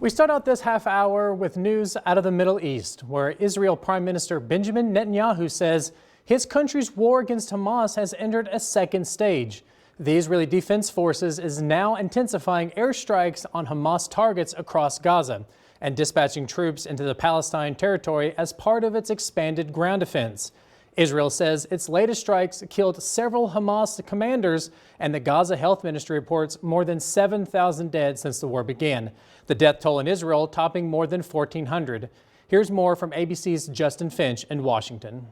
We start out this half hour with news out of the Middle East, where Israel Prime Minister Benjamin Netanyahu says his country's war against Hamas has entered a second stage. The Israeli Defense Forces is now intensifying airstrikes on Hamas targets across Gaza and dispatching troops into the Palestine territory as part of its expanded ground defense. Israel says its latest strikes killed several Hamas commanders, and the Gaza Health Ministry reports more than 7,000 dead since the war began. The death toll in Israel topping more than 1,400. Here's more from ABC's Justin Finch in Washington.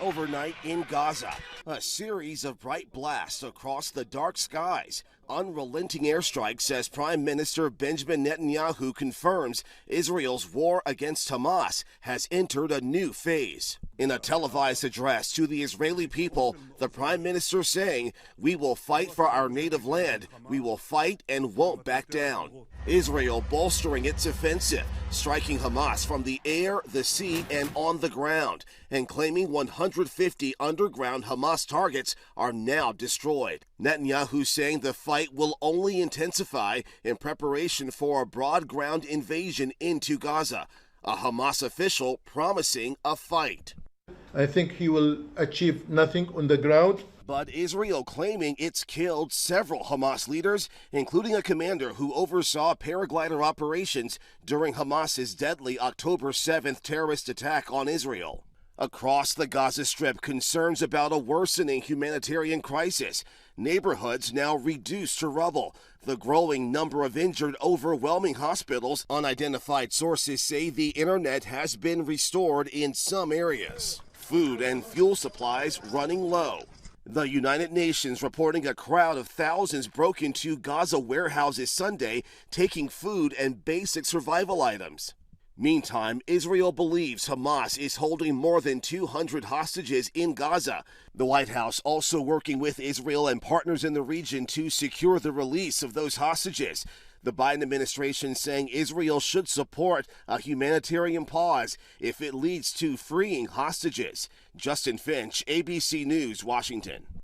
Overnight in Gaza, a series of bright blasts across the dark skies. Unrelenting airstrikes as Prime Minister Benjamin Netanyahu confirms Israel's war against Hamas has entered a new phase. In a televised address to the Israeli people, the Prime Minister saying, "We will fight for our native land. We will fight and won't back down." Israel bolstering its offensive, striking Hamas from the air, the sea, and on the ground, and claiming 150 underground Hamas targets are now destroyed. Netanyahu saying the fight will only intensify in preparation for a broad ground invasion into Gaza. A Hamas official promising a fight. I think he will achieve nothing on the ground. But Israel claiming it's killed several Hamas leaders, including a commander who oversaw paraglider operations during Hamas's deadly October 7th terrorist attack on Israel. Across the Gaza Strip, concerns about a worsening humanitarian crisis. Neighborhoods now reduced to rubble. The growing number of injured overwhelming hospitals. Unidentified sources say the internet has been restored in some areas. Food and fuel supplies running low. The United Nations reporting a crowd of thousands broke into Gaza warehouses Sunday, taking food and basic survival items. Meantime, Israel believes Hamas is holding more than 200 hostages in Gaza. The White House also working with Israel and partners in the region to secure the release of those hostages. The Biden administration saying Israel should support a humanitarian pause if it leads to freeing hostages. Justin Finch, ABC News, Washington.